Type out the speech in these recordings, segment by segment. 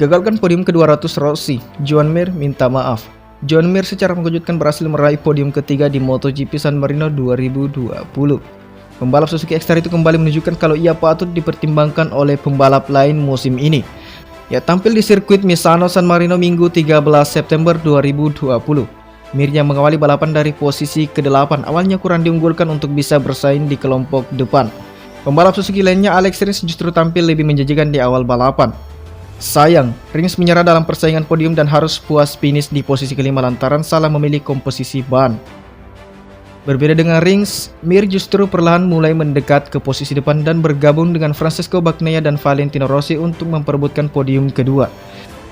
Gagalkan podium ke-200 Rossi, Joan Mir minta maaf. Joan Mir secara mengejutkan berhasil meraih podium ketiga di MotoGP San Marino 2020. Pembalap Suzuki X-Star itu kembali menunjukkan kalau ia patut dipertimbangkan oleh pembalap lain musim ini. Ia tampil di sirkuit Misano San Marino Minggu 13 September 2020. Mir yang mengawali balapan dari posisi ke-8 awalnya kurang diunggulkan untuk bisa bersaing di kelompok depan. Pembalap Suzuki lainnya Alex Rins justru tampil lebih menjanjikan di awal balapan. Sayang, Rins menyerah dalam persaingan podium dan harus puas finish di posisi kelima lantaran salah memilih komposisi ban. Berbeda dengan Rins, Mir justru perlahan mulai mendekat ke posisi depan dan bergabung dengan Francesco Bagnaia dan Valentino Rossi untuk memperebutkan podium kedua.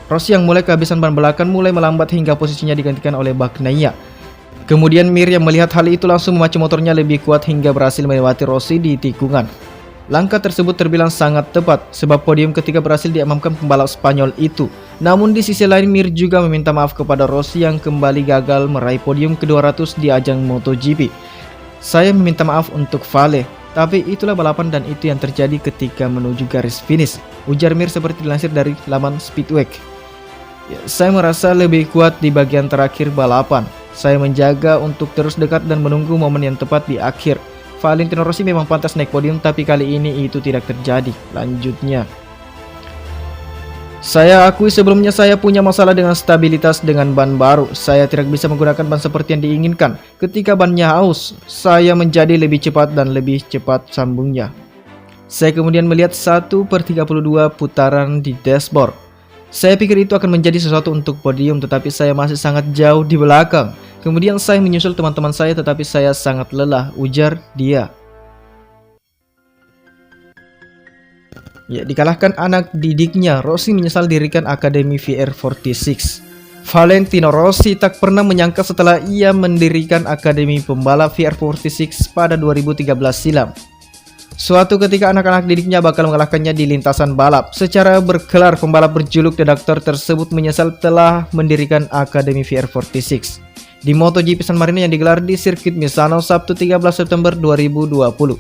Rossi yang mulai kehabisan ban belakang mulai melambat hingga posisinya digantikan oleh Bagnaia. Kemudian Mir yang melihat hal itu langsung memacu motornya lebih kuat hingga berhasil melewati Rossi di tikungan. Langkah tersebut terbilang sangat tepat sebab podium ketiga berhasil diamankan pembalap Spanyol itu. Namun di sisi lain Mir juga meminta maaf kepada Rossi yang kembali gagal meraih podium ke-200 di ajang MotoGP. Saya meminta maaf untuk Vale, tapi itulah balapan dan itu yang terjadi ketika menuju garis finish, ujar Mir seperti dilansir dari laman Speedweek. Saya merasa lebih kuat di bagian terakhir balapan. Saya menjaga untuk terus dekat dan menunggu momen yang tepat di akhir. Valentino Rossi memang pantas naik podium, tapi kali ini itu tidak terjadi. Lanjutnya, saya akui sebelumnya saya punya masalah dengan stabilitas dengan ban baru. Saya tidak bisa menggunakan ban seperti yang diinginkan. Ketika bannya haus, saya menjadi lebih cepat dan lebih cepat, sambungnya. Saya kemudian melihat 1/32 putaran di dashboard. Saya pikir itu akan menjadi sesuatu untuk podium, tetapi saya masih sangat jauh di belakang. Kemudian saya menyusul teman-teman saya, tetapi saya sangat lelah, ujar dia. Ya, dikalahkan anak didiknya, Rossi menyesal dirikan Akademi VR46. Valentino Rossi tak pernah menyangka setelah ia mendirikan Akademi Pembalap VR46 pada 2013 silam. Suatu ketika anak-anak didiknya bakal mengalahkannya di lintasan balap. Secara berkelar, pembalap berjuluk The Doctor tersebut menyesal telah mendirikan Akademi VR46 di MotoGP San Marino yang digelar di sirkuit Misano Sabtu 13 September 2020.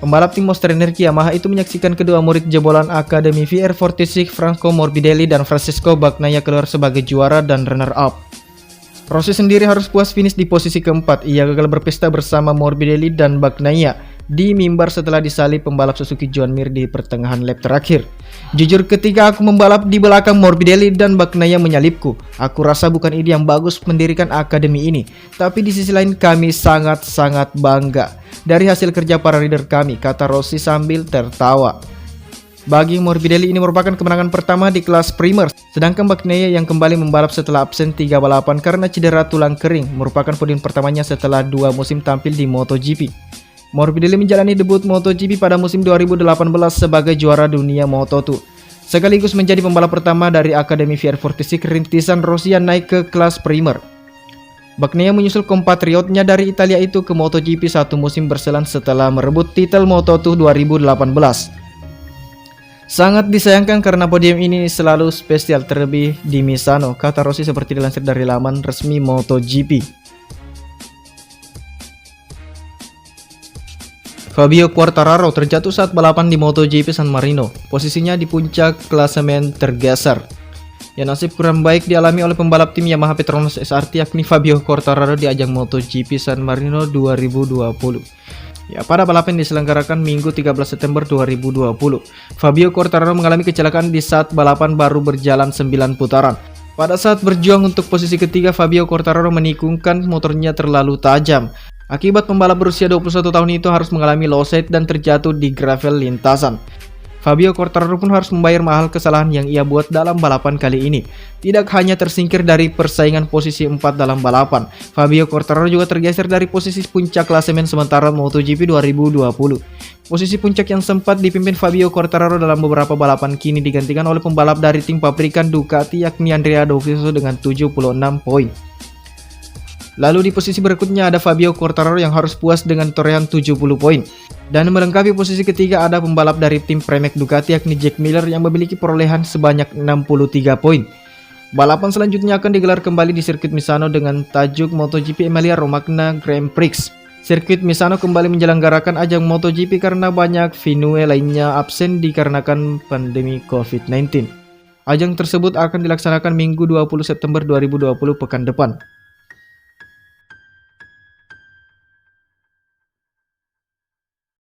Pembalap tim Monster Energy Yamaha itu menyaksikan kedua murid jebolan Akademi VR46 Franco Morbidelli dan Francesco Bagnaia keluar sebagai juara dan runner-up. Rossi sendiri harus puas finish di posisi keempat. Ia gagal berpesta bersama Morbidelli dan Bagnaia di mimbar setelah disalip pembalap Suzuki Joan Mir di pertengahan lap terakhir. Jujur, ketika aku membalap di belakang Morbidelli dan Bagnaia menyalipku, aku rasa bukan ide yang bagus mendirikan akademi ini. Tapi di sisi lain kami sangat-sangat bangga dari hasil kerja para rider kami, kata Rossi sambil tertawa. Bagi Morbidelli ini merupakan kemenangan pertama di kelas Primer, sedangkan Bagnaia yang kembali membalap setelah absen 3 balapan karena cedera tulang kering merupakan podium pertamanya setelah 2 musim tampil di MotoGP. Morbidelli menjalani debut MotoGP pada musim 2018 sebagai juara dunia Moto2, sekaligus menjadi pembalap pertama dari Akademi VR46 rintisan Rossi yang naik ke kelas Primer. Bagnaia menyusul kompatriotnya dari Italia itu ke MotoGP 1 musim berselang setelah merebut titel Moto2 2018. Sangat disayangkan karena podium ini selalu spesial, terlebih di Misano, kata Rossi seperti dilansir dari laman resmi MotoGP. Fabio Quartararo terjatuh saat balapan di MotoGP San Marino. Posisinya di puncak klasemen tergeser. Ya, nasib kurang baik dialami oleh pembalap tim Yamaha Petronas SRT yakni Fabio Quartararo di ajang MotoGP San Marino 2020. Ya, pada balapan diselenggarakan Minggu 13 September 2020, Fabio Quartararo mengalami kecelakaan di saat balapan baru berjalan 9 putaran. Pada saat berjuang untuk posisi ketiga, Fabio Quartararo menikungkan motornya terlalu tajam. Akibat pembalap berusia 21 tahun itu harus mengalami low side dan terjatuh di gravel lintasan. Fabio Quartararo pun harus membayar mahal kesalahan yang ia buat dalam balapan kali ini. Tidak hanya tersingkir dari persaingan posisi 4 dalam balapan, Fabio Quartararo juga tergeser dari posisi puncak klasemen sementara MotoGP 2020. Posisi puncak yang sempat dipimpin Fabio Quartararo dalam beberapa balapan kini digantikan oleh pembalap dari tim pabrikan Ducati yakni Andrea Dovizioso dengan 76 poin. Lalu di posisi berikutnya ada Fabio Quartararo yang harus puas dengan torehan 70 poin. Dan melengkapi posisi ketiga ada pembalap dari tim Pramac Ducati yakni Jack Miller yang memiliki perolehan sebanyak 63 poin. Balapan selanjutnya akan digelar kembali di sirkuit Misano dengan tajuk MotoGP Emilia Romagna Grand Prix. Sirkuit Misano kembali menyelenggarakan ajang MotoGP karena banyak venue lainnya absen dikarenakan pandemi COVID-19. Ajang tersebut akan dilaksanakan Minggu 20 September 2020 pekan depan.